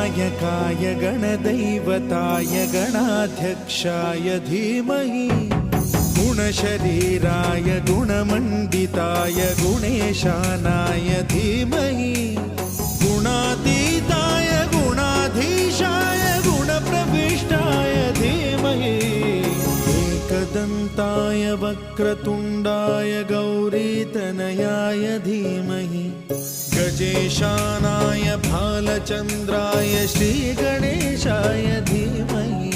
गणनायकाय गणदैवताय गणाध्यक्षाय धीमहि गुणशरीराय गुणमण्डिताय गुणेशानाय धीमहि गुणातीताय गुणाधीशाय गुणप्रविष्टाय धीमहि एकदन्ताय वक्रतुण्डाय गौरीतनयाय धीमहि गजेशानाय भालचन्द्राय श्रीगणेशाय धीमहि